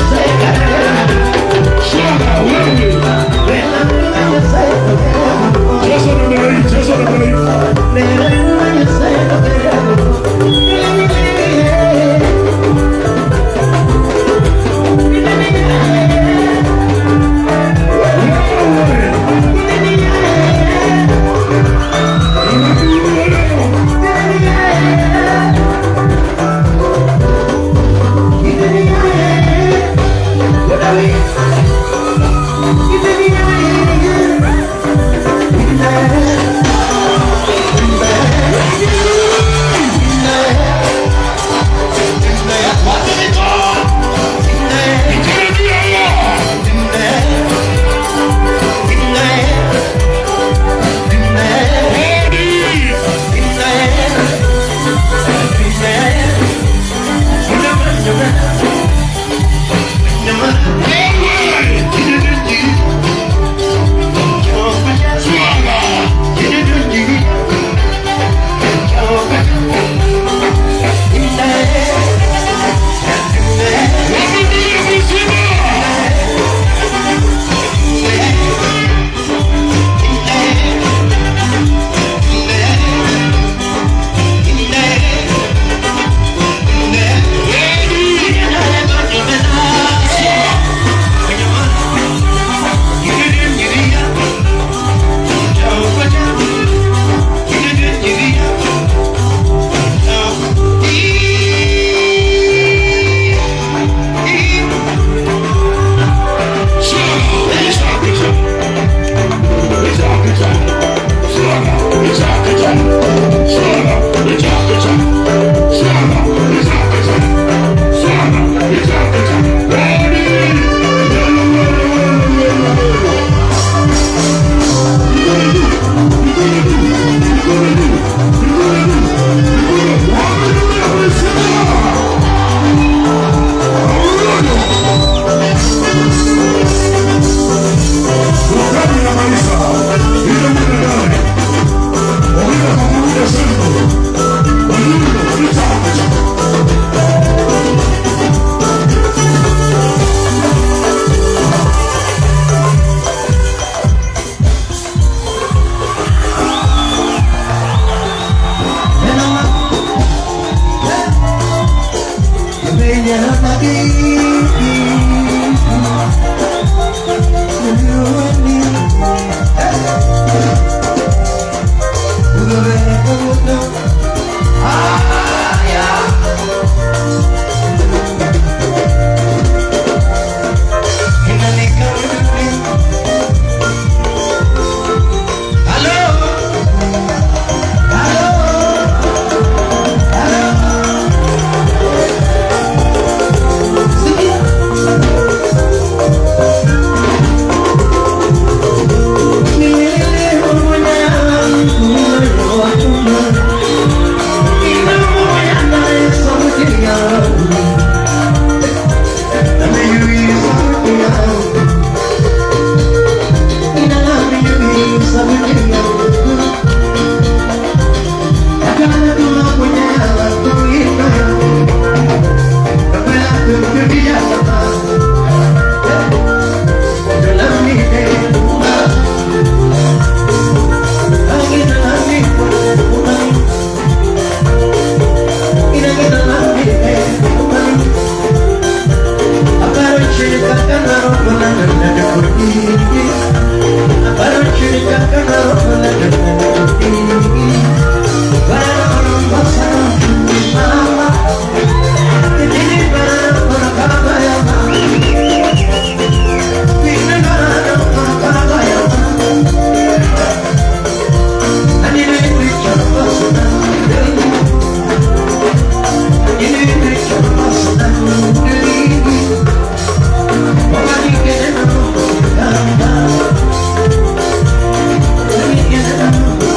Thank you.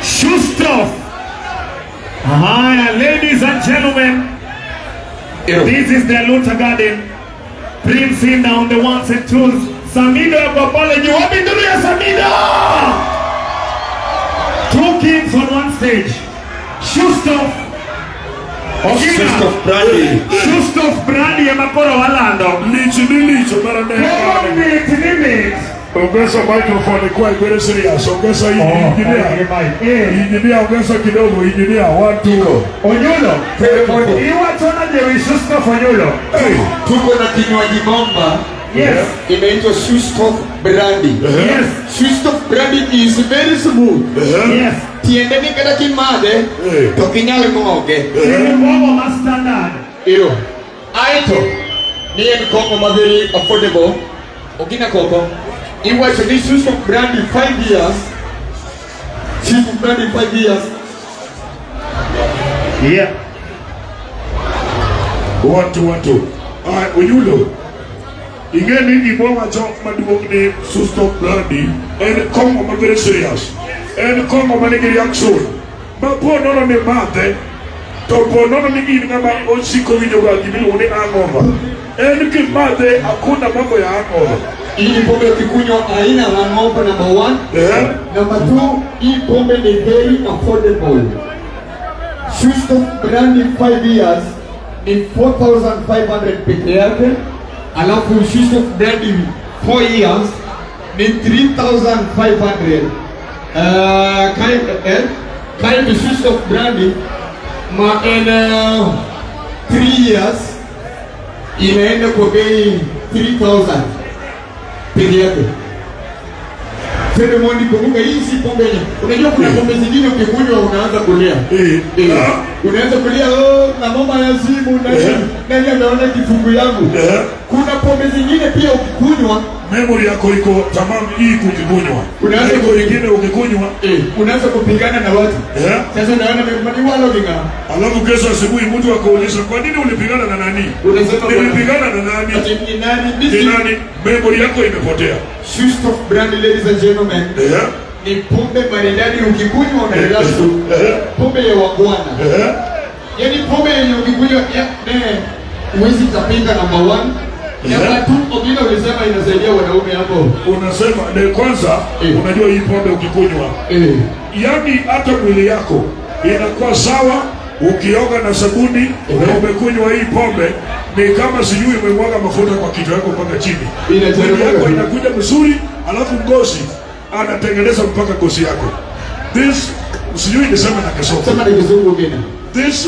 Shustov. Haya, ladies and gentlemen, this is the Luther Garden. Prince Inda on the ones and twos. Samido yako pale juu. Wapi nduru ya Samido? Two kings on one stage. Shustov. Shustov Brandi. Shustov Brandi ya makoro walando. Licho marane. Minute. Ongeza microphone kwa very serious. Ongeza hii engineer. Ongeza kidogo engineer. 1 2. Onyulo. Iwa tona jewi Shustov Onyulo. Tuko na kinywaji bomba. Yes. Inaitwa Shustov Brandi. Yes. Shustov Brandi is very smooth. Yes. Tiende ni kada kimade. Tokinyale moge. Mogo ma standard. Iyo. Aito. Ni mkongo very affordable. Okina koko. Iwa chini Shustov Brandi 5 years. Shustov Brandi 5 years. Yeah. 1 2. Onyulo. Ingeni iboma chok maduong ni Shustov Brandi en kongo ma very serious. En kongo ma nigi reaction. Ma po nono ni mate. To po nono ni gini ngama osiko winyoga gimiluongo ni hangover. En kimate hakuna mambo ya hangover. Hii pombe ukikunywa haina hangover number 1. Number 2, hii pombe ni very affordable. Shustov Brandi 5 years ni 4,500 peke yake. Alafu Shustov Brandi 4 years ni 3,500. Kind Shustov Brandi ma in 3 years inaenda kwa bei 3,000 peke yake. Ceremony kumbuka hii si pombe yenye. Unajua kuna pombe zingine ukikunywa unaanza kulia. Unaanza kulia na mama ya simu nani ameona kifungu yangu. Kuna pombe zingine pia ukikunywa memory yako iko tamam hii kukikunywa. Unaanza nyingine ukikunywa unaanza kupigana na watu. Sasa unaona mimi walo kinga. Alafu kesho asubuhi mtu akauliza kwa nini ulipigana na nani? Unasema nilipigana na nani? Ni nani? Memory yako imepotea. Shustov Brandi, ladies and gentlemen. Ni pombe maridadi ukikunywa unarelax. Pombe ya wagwana. Yaani pombe yenye ukikunywa huwezi tapinga number 1. Number 2, Ogina ulisema inasaidia wanaume hapo. Unasema kwanza unajua hii pombe ukikunywa yaani hata mwili yako inakuwa sawa. Ukioga na sabuni na umekunywa hii pombe ni kama sijui umemwaga mafuta kwa kichwa yako mpaka chini. Mwili yako inakuja mzuri, alafu ngozi anatengeneza mpaka ngozi yako. This sijui niseme na Kiswahili. Sema na Kizungu gani? This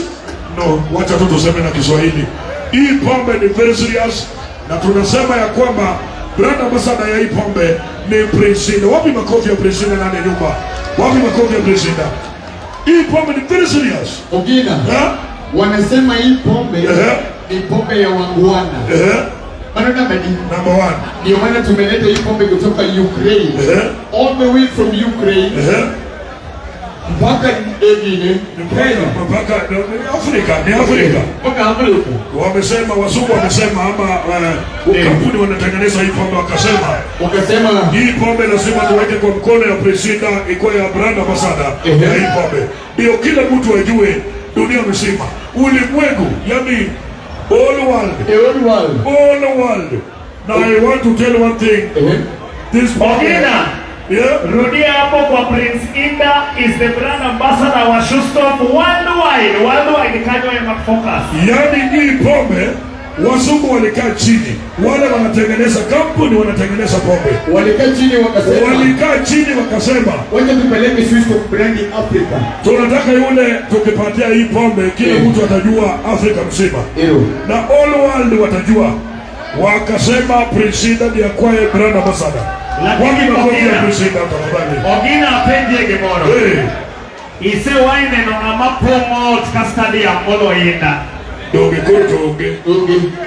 no, wacha tu tuseme na Kiswahili. Hii pombe ni very serious na tunasema ya kwamba brand ambassador ya hii pombe ni Prince Inda. Wapi makofi ya Prince Inda ndani ya nyumba? Wapi makofi ya Prince Inda? Hii pombe ni very serious. Ogina. Wanasema hii pombe ni pombe ya wangwana. Number 1. Ndio maana tumeleta hii pombe kutoka Ukraine. All the way from Ukraine. Mpaka Egine. Mpaka Afrika. Mpaka Afrika. Wamesema wazungu wamesema ama kampuni wanatengeneza hii pombe wakasema hii pombe lazima tuweke kwa mkono ya Prince Inda iko ya brand ambassador ya hii pombe. Ndio kila mtu ajue dunia mzima. Ulimwengu, yani all world. Now I want to tell one thing. This Ogina. Rudia hapo kwa Prince Inda is the brand ambassador wa Shustov worldwide kanywa ya focus. Yani hii pombe wazungu walikaa chini, wale wanatengeneza kampuni wanatengeneza pombe walikaa chini wakasema wacha tupeleke Shustov Brandi Africa. Tunataka yule tukipatia hii pombe kila mtu atajua Afrika mzima na all world watajua. Wakasema Prince Inda ndiye kwaye brand ambassador. Lakini Ogina apenje gemoro. Ise waine nona mapromote kastadia molo Inda. Doge kutoge.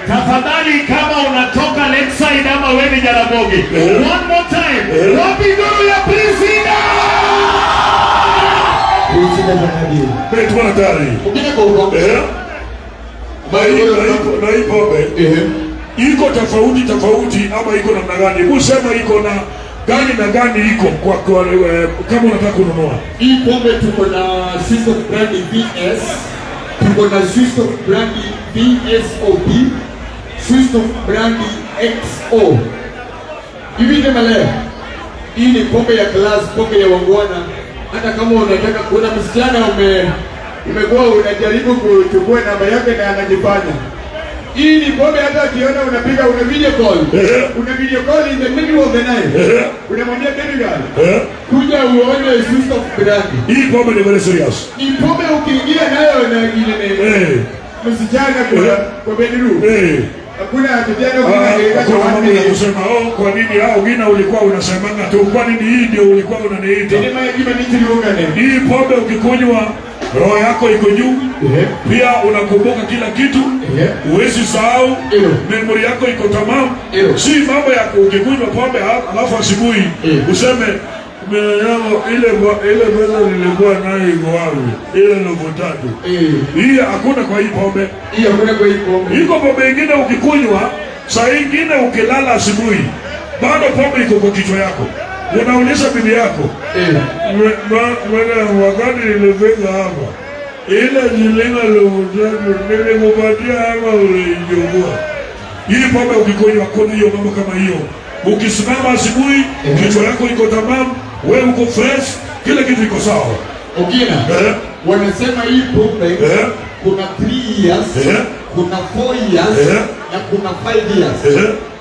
Tafadhali kama unatoka Lakeside ama wewe ni Jaramogi. One more time. Wapi nduru ya Prince Inda? Prince Inda zanadi. Betu wanatari. Ogina kwa uko. Na hii pombe iko tofauti ama iko namna gani? Usema iko na gani na gani iko kwa kama unataka kununua hii pombe? Tuko na Swiss of Brandy VS, tuko na Swiss of Brandy VSOP, Swiss of Brandy XO. Hivi ndio maleo. Hii ni pombe ya glass, pombe ya wangwana. Hata kama unataka kuna msichana umekuwa unajaribu kuchukua namba yake na anajifanya. Hii ni pombe hata akiona unapiga una video call. Una video call in the middle of the night. Unamwambia baby girl, kuja uone Swiss of Brandy. Hii pombe ni very serious. Ni pombe ukiingia nayo na ile msichana kwa bedroom. Hakuna kijana kuna kusema kwa nini wengine ulikuwa unasemanga tu kwa nini hii ndio ulikuwa unaniita. Hii pombe ukikunywa roho yako iko juu, pia unakumbuka kila kitu, huwezi sahau, memory yako iko tamamu. Si mambo ya ukikunywa pombe alafu asubuhi useme ile pesa nilikuwa nayo iko wapi? Ile ndogo tatu. Hii hakuna kwa hii pombe. Hii hakuna kwa hii pombe. Iko pombe nyingine ukikunywa, saa nyingine ukilala asubuhi, bado pombe iko kwa kichwa yako. Unauliza bibi yako, wakati nilifika hapa, ile shilingi ndogo tatu nilikupatia hapa uliichukua. Hii pombe ukikunywa kuna hiyo mambo kama hiyo. Ukisimama asubuhi, kichwa yako iko tamamu, wewe uko fresh, kila kitu iko sawa. Ogina, wanasema hii pombe kuna 3 years, kuna 4 years, na kuna 5 years.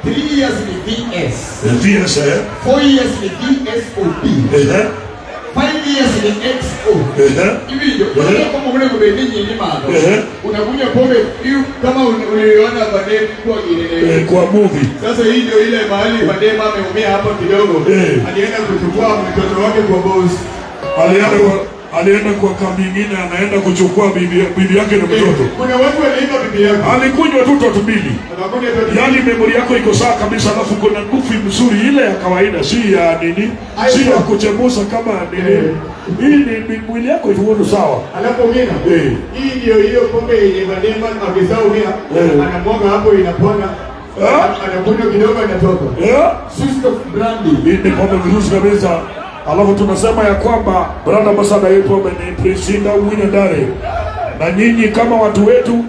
3 years ni VS. VS, 4 years ni VSOP. 5 years ni XO. Hivi ndio. Kama vile kubeni nyinyi mambo. Unakunywa pombe hiyo kama uliona baadaye kwa movie. Sasa hii ndio ile mahali baadaye mama ameumia hapa kidogo. Alienda kuchukua mtoto wake kwa boss. Alienda kwa kambi nyingine, anaenda kuchukua bibi yake na mtoto. Kuna watu wanaiba bibi yake. Alikunywa tu toto mbili. Yaani memory yako iko sawa kabisa, alafu kuna nguvu mzuri ile ya kawaida, si ya nini? Si ya kuchemusha kama nini. Hii ni mwili yako iko sawa. Alafu ngine. Hii ndio hiyo pombe yenye Vadema akisaumia, anamwaga hapo inapona. Anakunywa kidogo anatoka. Swiss of Brandy. Hii ni pombe nzuri kabisa. Alafu tunasema ya kwamba brand ambassador yetu ni Priscilla Winyandare. Na nyinyi kama watu wetu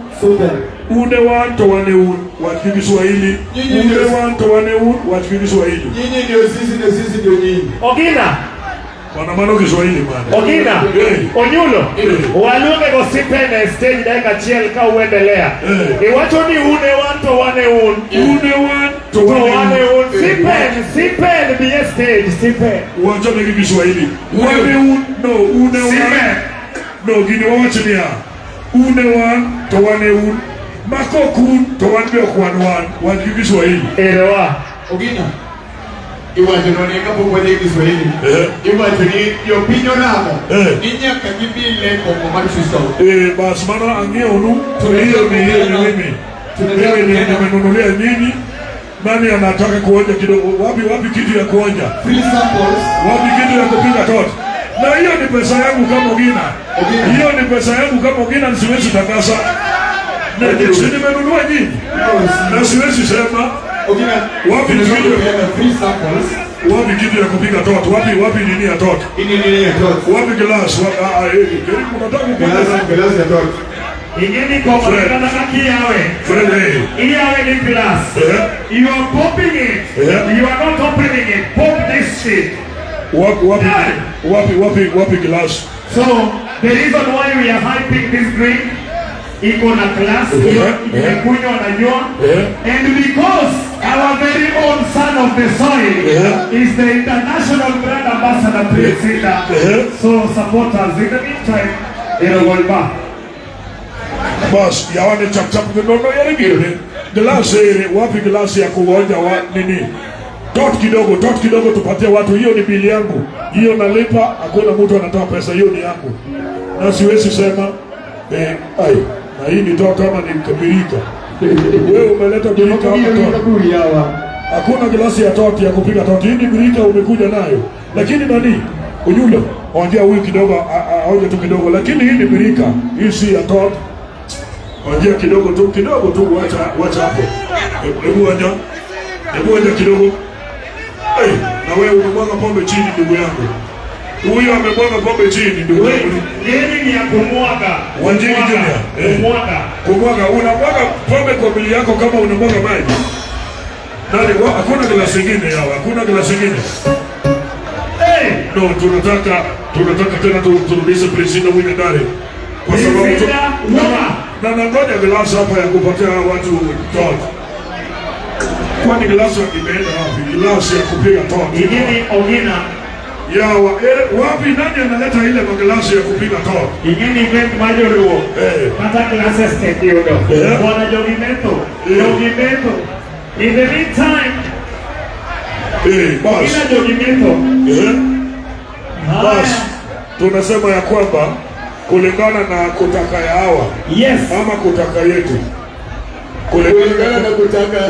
une wanto wane wa Kiswahili. Une wanto wane wa Kiswahili. Nyinyi ndio sisi na sisi ndio nyinyi. Ogina. Wana maana Kiswahili bwana. Ogina. Onyulo. Walunge gosipene stage dakika chiel ka uendelea. Iwacho ni une wanto wane une wanto wane sipen be stage sipen. Wacha ni Kiswahili. Wane une wane. No gini wacha ni une wanto wane mako kun to wane kwa wan Kiswahili. Elewa. Ogina. Iwacho noneka kwa Kiswahili. Iwacho ni opinion namo. Ninya kakibile kwa marisho. Basi maana angeo nu hiyo ni mimi. Nimenunulia nyinyi. Nani anataka kuonja kidogo? Wapi kitu ya kuonja? Free samples. Wapi kitu ya kupiga tot? Na hiyo ni pesa yangu kama Ogina. Hiyo ni pesa yangu kama Ogina, siwezi takasa. Na nimenunua nyinyi. Na siwezi sema Ogina, wapi kitu ya free samples? Wapi kitu ya kupiga tot? Wapi nini ya tot? Nini ya tot? Wapi glass? Unataka kupiga glass ya tot? Ingeni kwa mwana haki yawe. Ili yawe ni glass. You are popping it. You are not opening it. Pop this shit. Wapi glass? So the reason why we are hyping this drink, iko na class, imekunywa na nywa, and because our very own son of the soil is the international brand ambassador Priscilla. So support us. In the meantime, inavolba. Bas, yawane chap nono yarigire. Glass wapi glass ya kuonja wa nini? Tot kidogo tupatie watu, hiyo ni bili yangu. Hiyo nalipa, hakuna mtu anatoa pesa, hiyo ni yangu. Na siwezi sema na hii ni toa kama ni kabirika. Wewe umeleta birika hapa tot. Hakuna glasi ya tot ya kupiga tot. Hii ni birika umekuja nayo. Lakini nani? Unyulo, onjea huyu kidogo, aonje tu kidogo, lakini hii ni birika. Hii si ya tot. Onjea kidogo tu, wacha hapo. Hebu onja kidogo. na wewe unamwaga pombe chini, ndugu yangu. Huyo amemwaga pombe chini, ndugu yangu. Yeye ni ya kumwaga. Wanjigi Junior. Kumwaga. Kumwaga, unamwaga pombe kwa mwili yako kama unamwaga maji. Nani, hakuna glasi nyingine yao, hakuna glasi nyingine. No, tunataka tena turudishe Priscilla Wine ndani. Kwa sababu na nangoja glasi hapa ya kupatia watu tot. Kwani glasi imeenda wapi? Glasi ya kupiga tot. Ingine Ogina. Ya wapi nani analeta ile glasi ya kupiga tot? Ingine event majoruo. Hata glasses tekiodo. Bwana Jogimento. In the meantime, boss. Ina Jogimento. Bas, tunasema ya kwamba kulingana na kutaka ya hawa, yes, ama kutaka yetu, kulingana na kutaka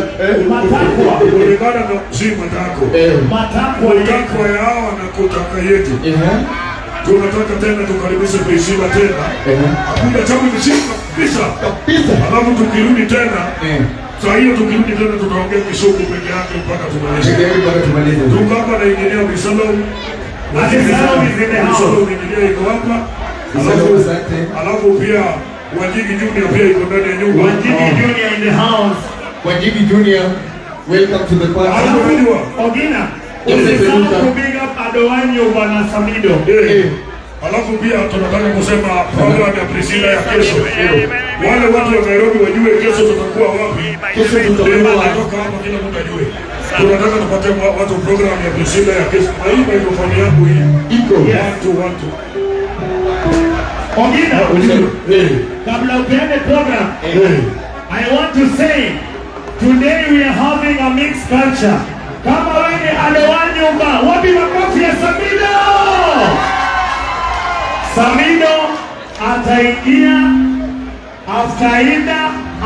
matakwa, kulingana na si matakwa ya hawa na kutaka yetu, tunataka tena tukaribishe Priscilla tena. Hakuna jambo vishinda kabisa. Alafu tukirudi tena, saa hiyo tukirudi tena tutaongea Kisumu peke yake mpaka tumalize. Tuko hapa na engineer Bisalom. Alafu pia Wanjigi Junior pia iko ndani ya nyumba. Wanjigi Junior in the house. Wanjigi Junior, welcome to the party. Ogina, usisahau kupiga Adowanyo Bwana Samido. Alafu pia tunataka kusema program ya Priscilla ya kesho. Wale watu wa Nairobi wajue kesho tutakuwa wapi. Kesho tutakuwa hapa, kila mtu ajue. Tunataka tupate watu program ya Priscilla ya kesho. Na hii microphone yangu hii iko watu. Ogina, kabla upeane program, I want to say today we are having a mixed culture. Kama wewe ni Adowanyo, wapi makofi ya Samido? Samido ataingia after Ida,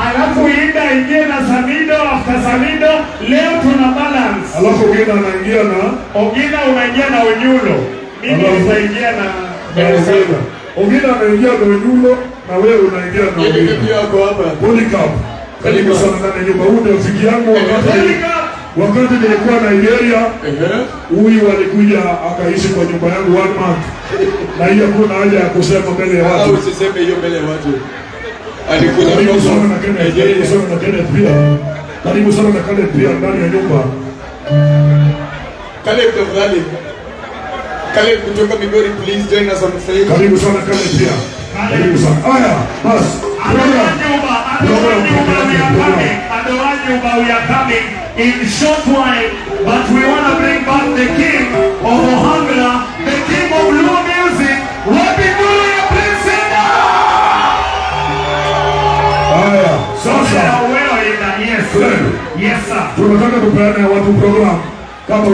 alafu Ida ingie na Samido, after Samido. Leo tuna balance. Alafu Ogina anaingia na Ogina unaingia na Onyulo. Mimi nitaingia na Ogina. Ogina anaingia na Onyulo na wewe unaingia na Ogina. Pia wako hapa. Polycarp. Karibu sana ndani ya nyumba. Huyu ndio rafiki yangu wakati nilikuwa Nigeria. Huyu alikuja akaishi kwa nyumba yangu 1 month. Na hiyo kuna haja ya kusema mbele ya watu. Usiseme hiyo mbele ya watu. Karibu sana na Kenneth pia. Karibu sana na Kenneth pia ndani ya nyumba. Caleb kutoka Migori, please join us on stage. Karibu sana Kenneth pia. Karibu sana. Haya, basi. Adowanyo, we are coming in short while, but we want to bring back the king of Ohangla, the king of Luo music. Wapi Ngulu ya Priscilla? Haya, sasa. Yes sir. Tunataka tupeane watu program kama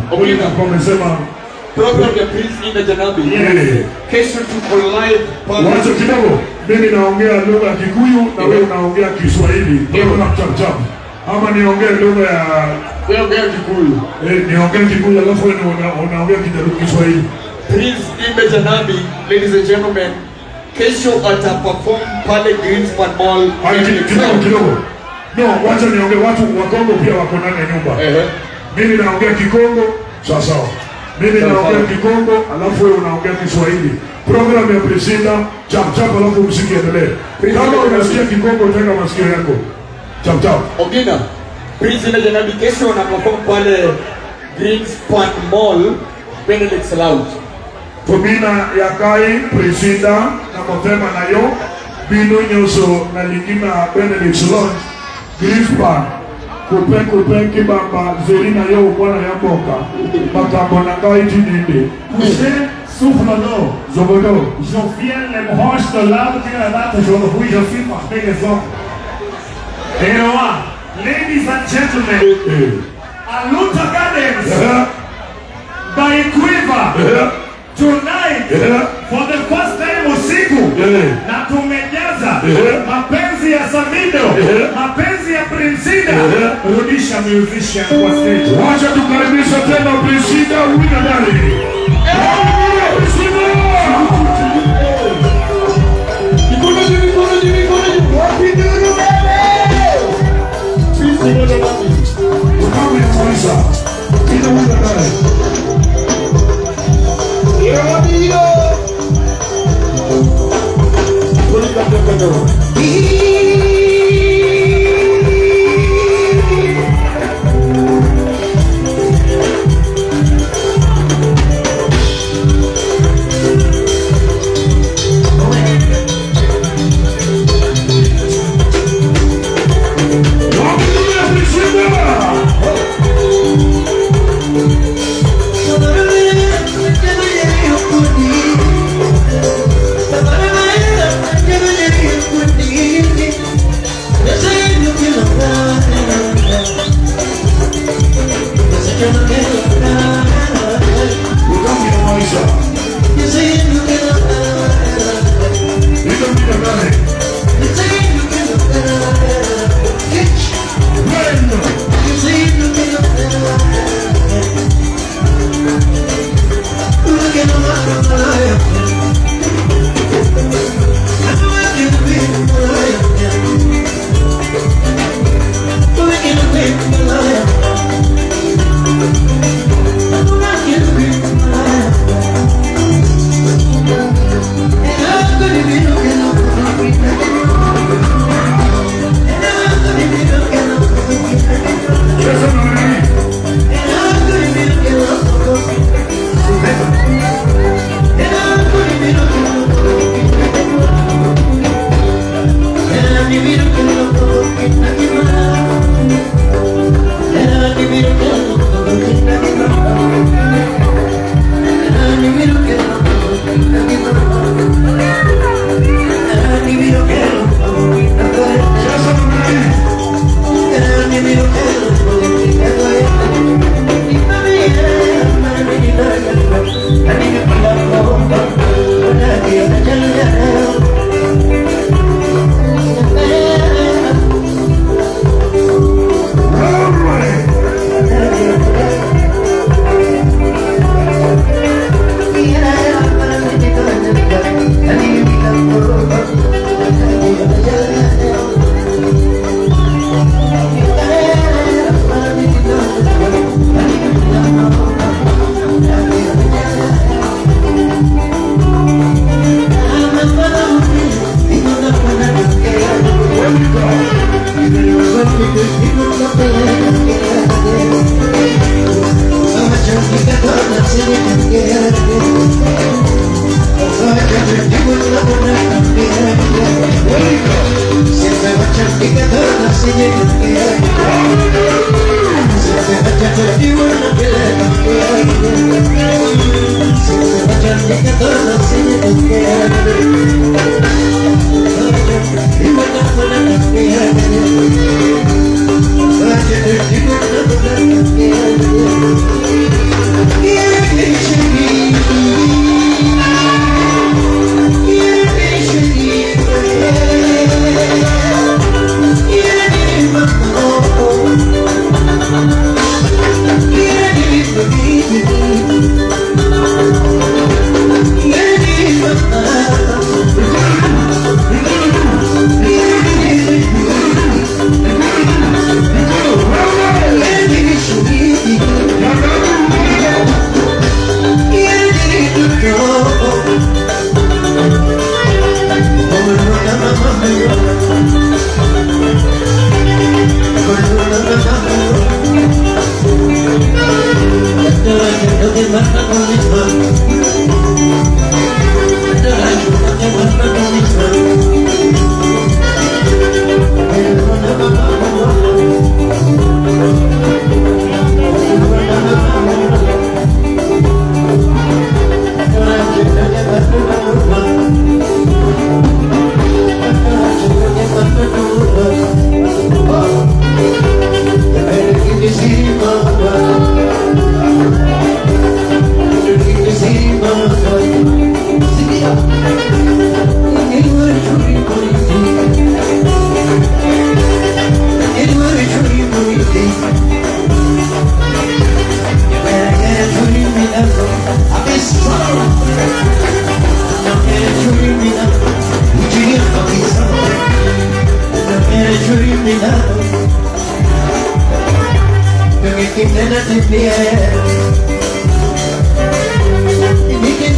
Polycarp wamesema program ya Priscilla Janabi. Kesho tuko live pale. Wacha kidogo. Mimi naongea lugha ya Kikuyu na wewe unaongea Kiswahili. Program chap. Ama niongee lugha ya Kikuyu. Niongee Kikuyu alafu wewe unaongea Kiswahili. Priscilla Janabi, ladies and gentlemen. Kesho ataperform pale Greenspan Mall. Kidogo. No, wacha niongee watu wa Kongo pia wako ndani ya nyumba. Mimi naongea Kikongo, sawa. Mimi naongea Kikongo, alafu wewe unaongea Kiswahili. Program ya Priscilla, chap, alafu muziki endelee. Kama unasikia Kikongo, tega masikio yako. Chap. Ogina, Priscilla Janabi kesho anaperform pale Greenspan Mall, Benedict Lounge. Tobina ya Kai, Priscilla, na mapema na yo, bino nyoso na lingina Benedict Lounge, Greenspan. Kupe kibamba zerina yo bwana ya mboka makambo na ngai tininde Couché souffle l'eau. Zobodo. Je viens les branches de l'arbre qui est là, je suis parmi les hommes. Et ladies and gentlemen, at Luther Gardens, by Quiver, tonight, for the first time usiku, na tumejaza mapenzi ya Samido, mapenzi ya Priscilla. Rudisha musician kwa stage. Wacha tukaribisha tena Priscilla Wine ndani. Priscilla Wine ndani. Give me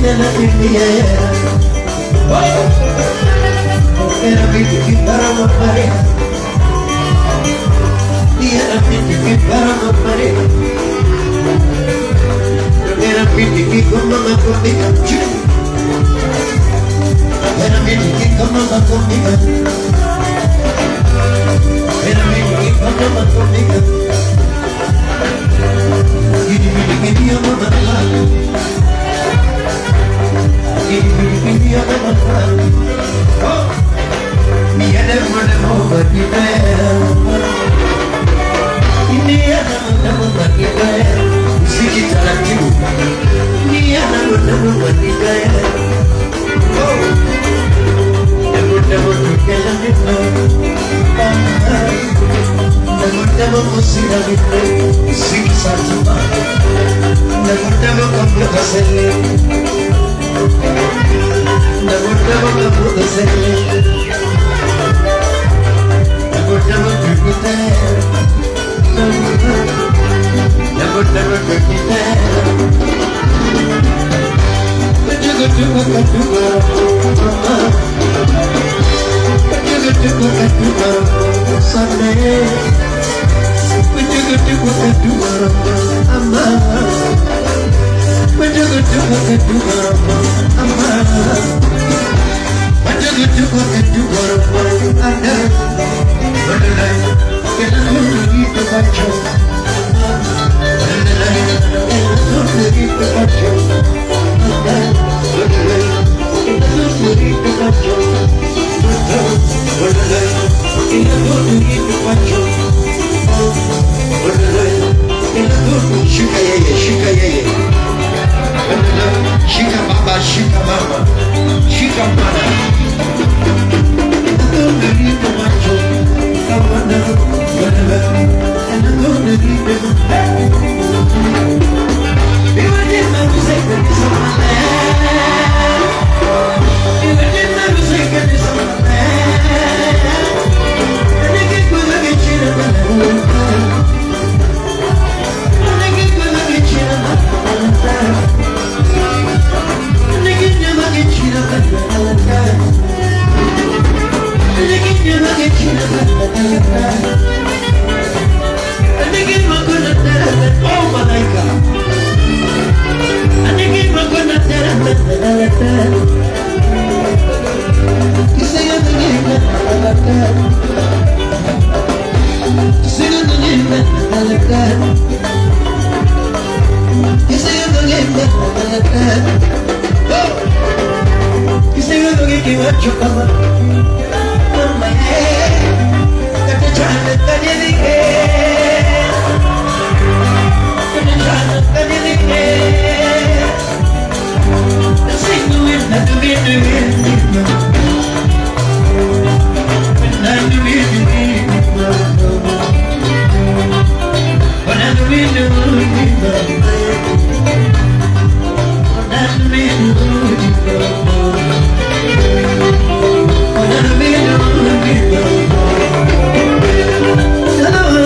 Hello.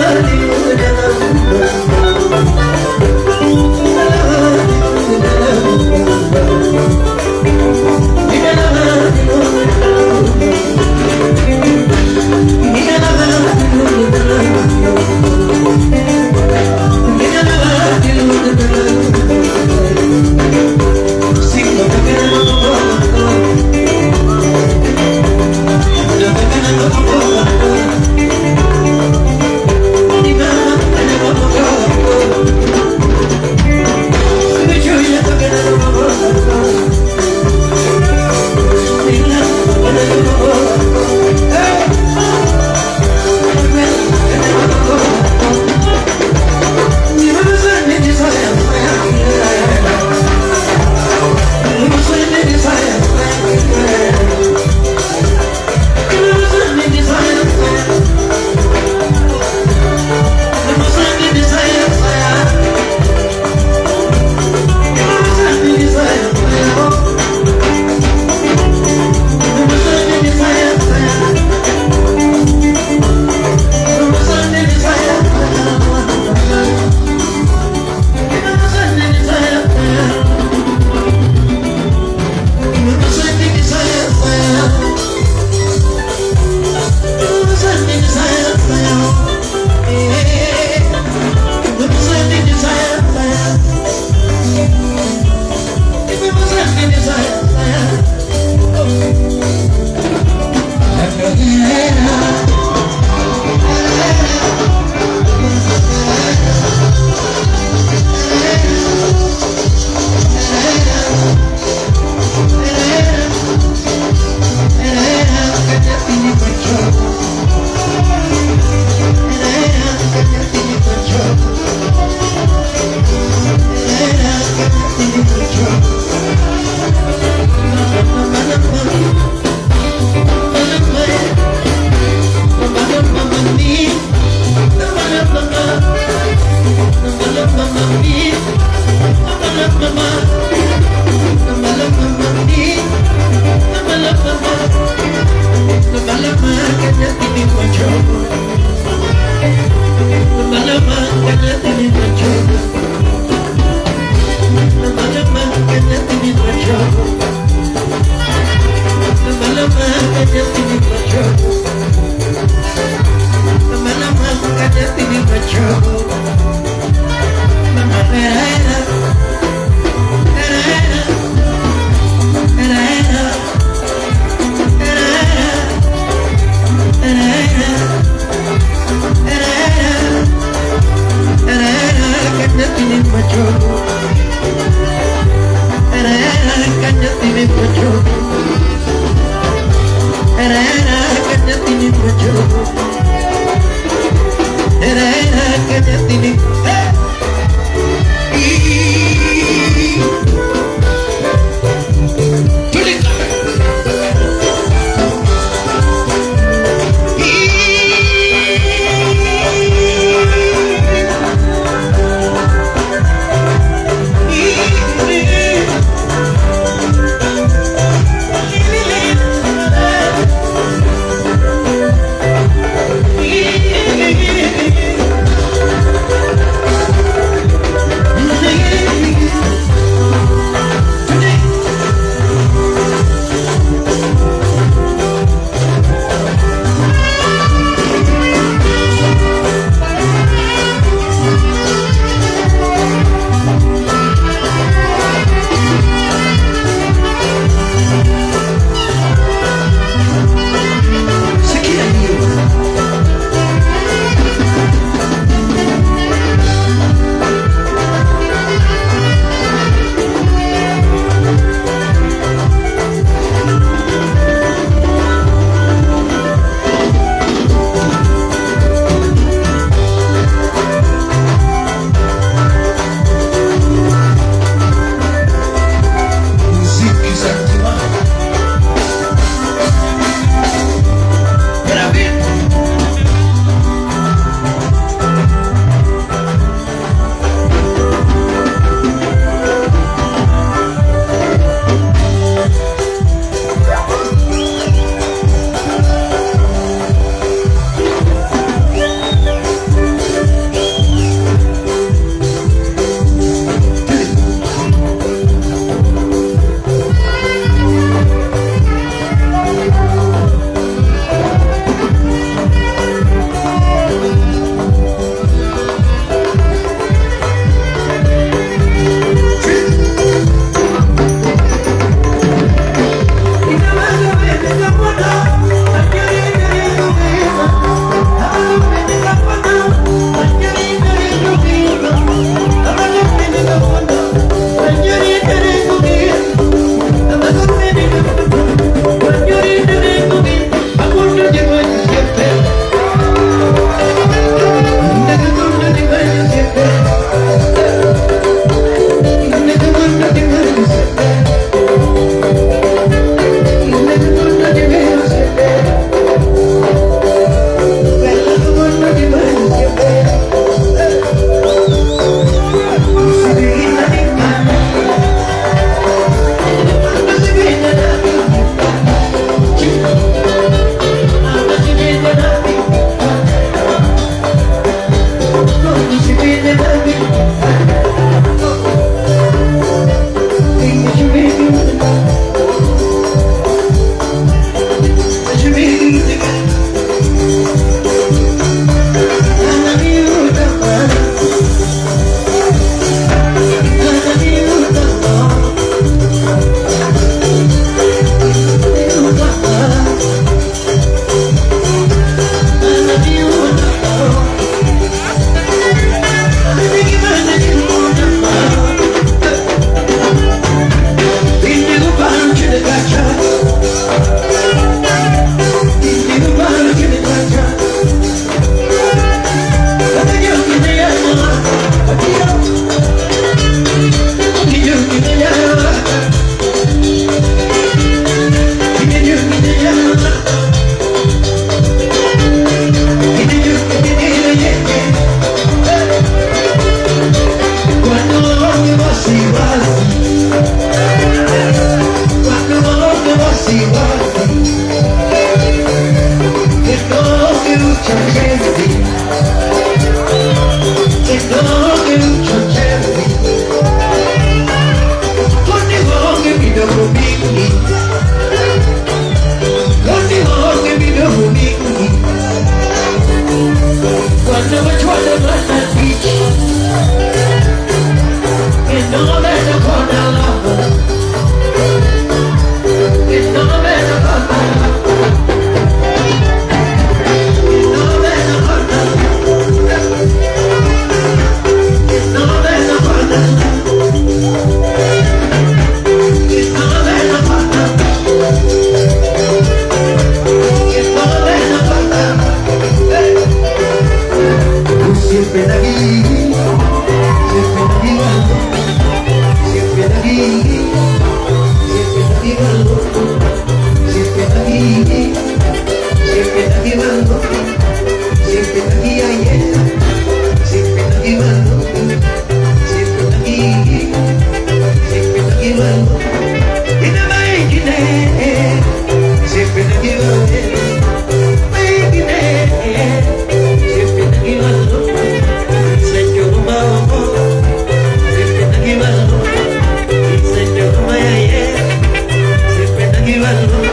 Banana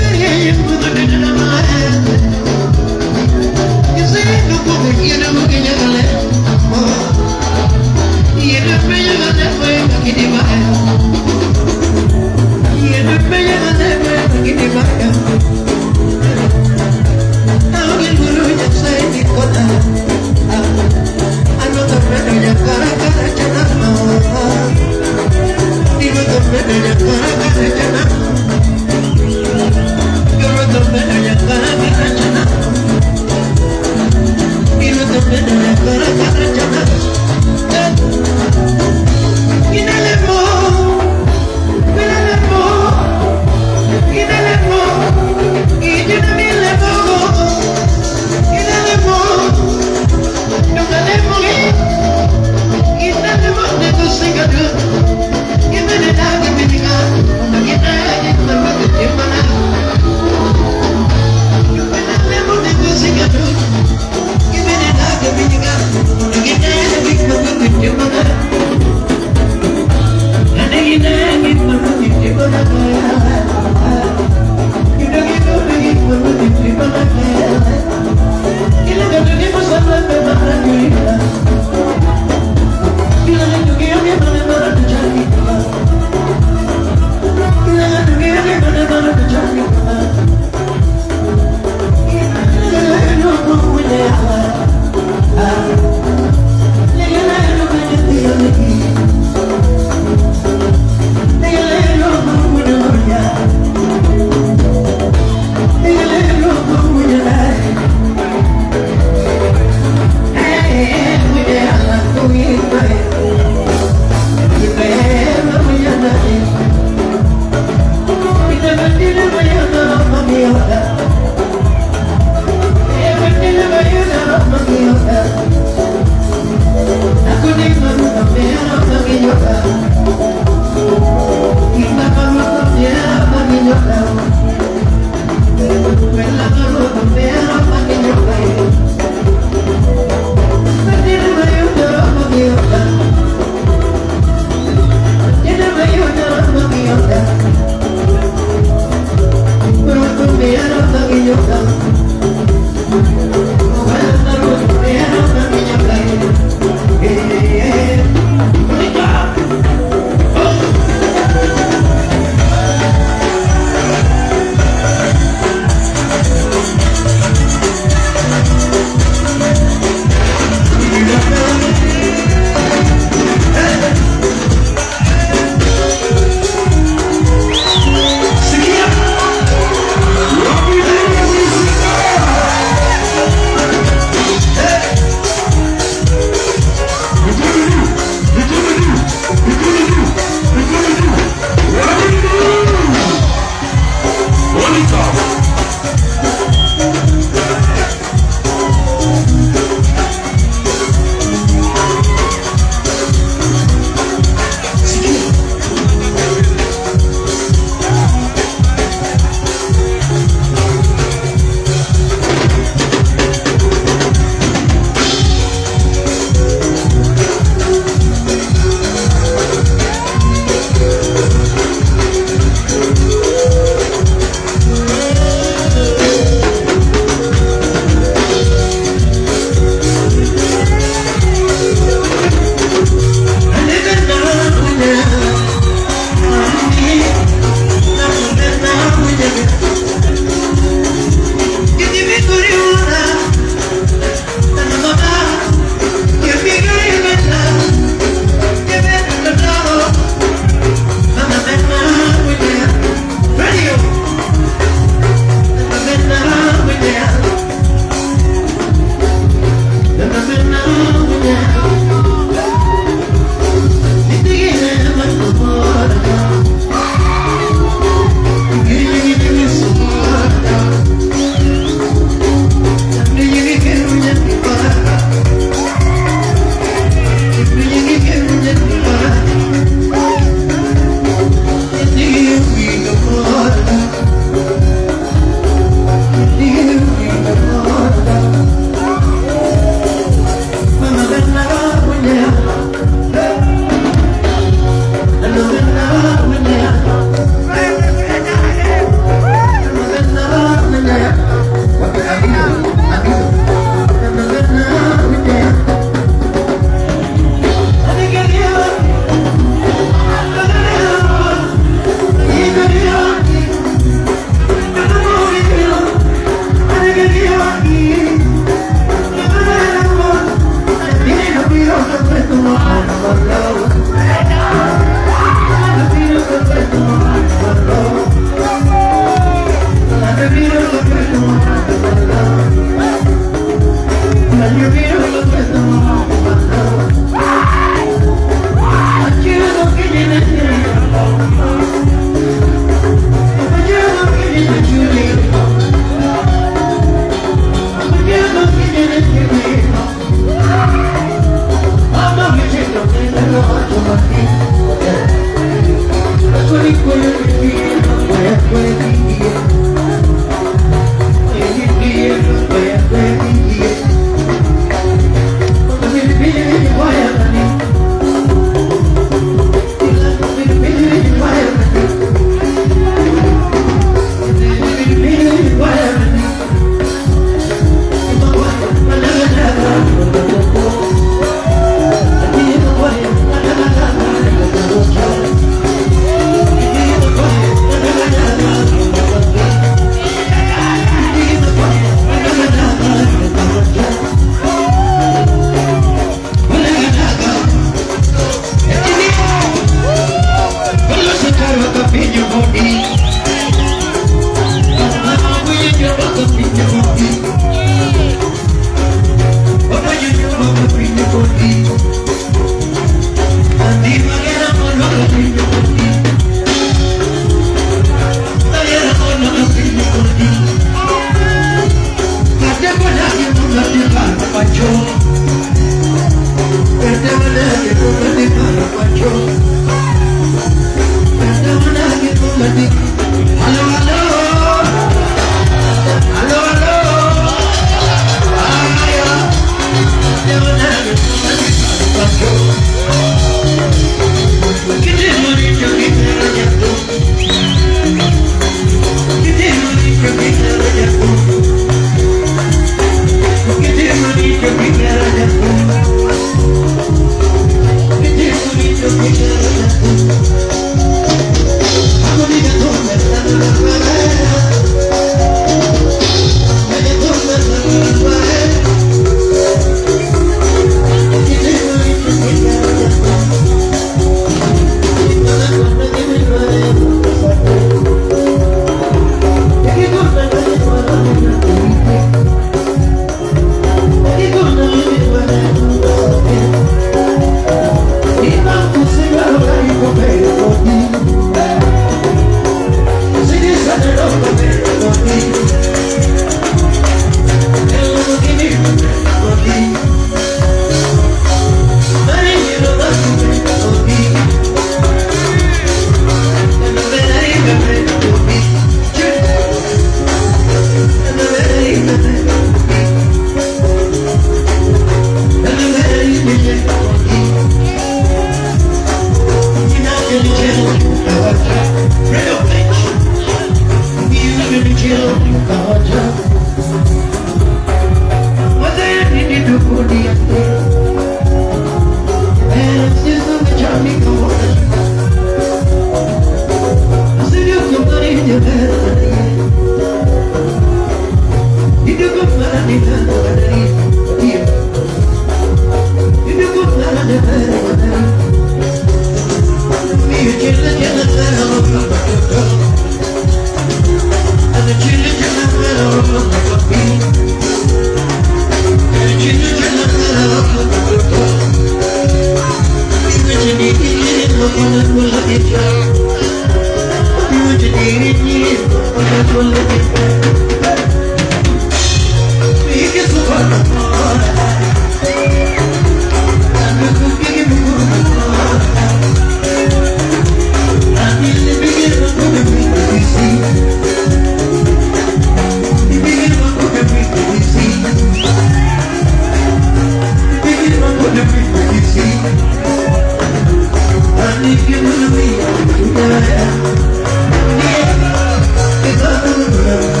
Yeah.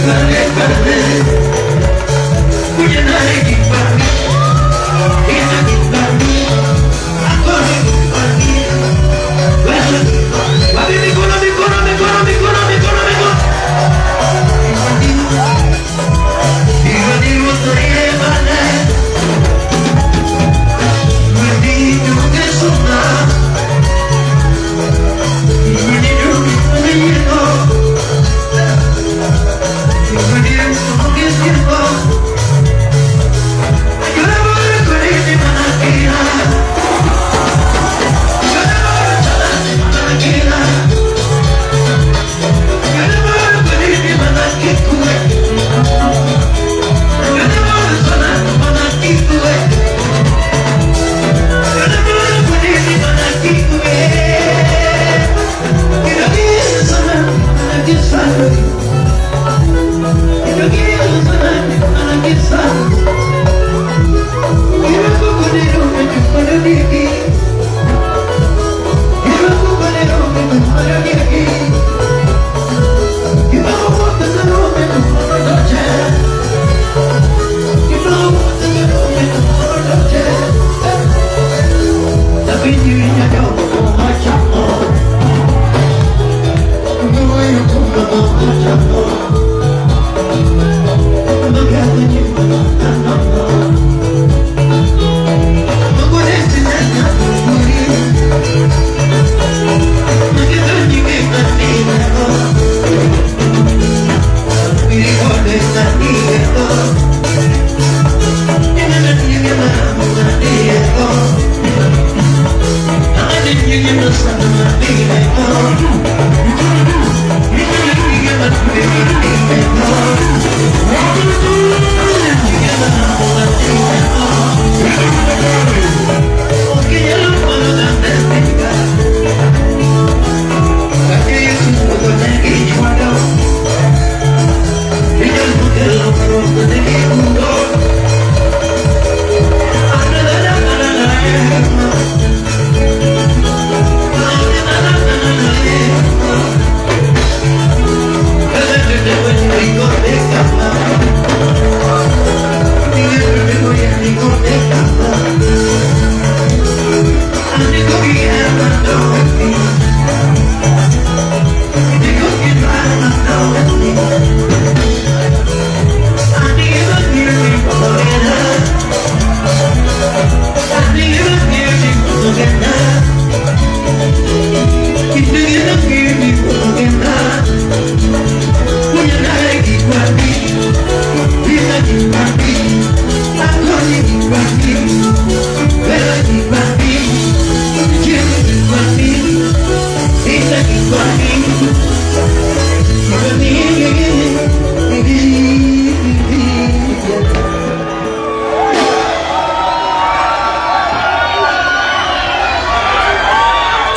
Dale, dale.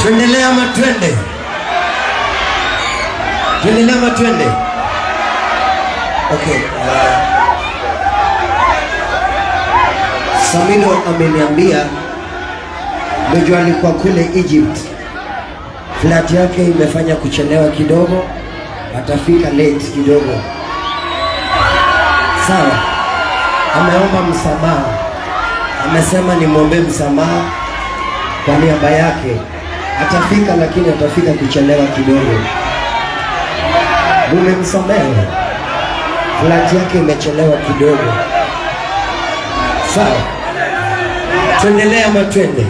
Tuendelea ama twende? Tuendelea ama twende? Okay. Samilo ameniambia mmoja alikuwa kule Egypt. Flight yake imefanya kuchelewa kidogo, atafika late kidogo. Sawa. Ameomba msamaha. Amesema nimwombe msamaha kwa niaba yake. Atafika lakini atafika kuchelewa kidogo. Mumemsamehe. Flight yake imechelewa kidogo. Sawa. Tuendelea ama twende?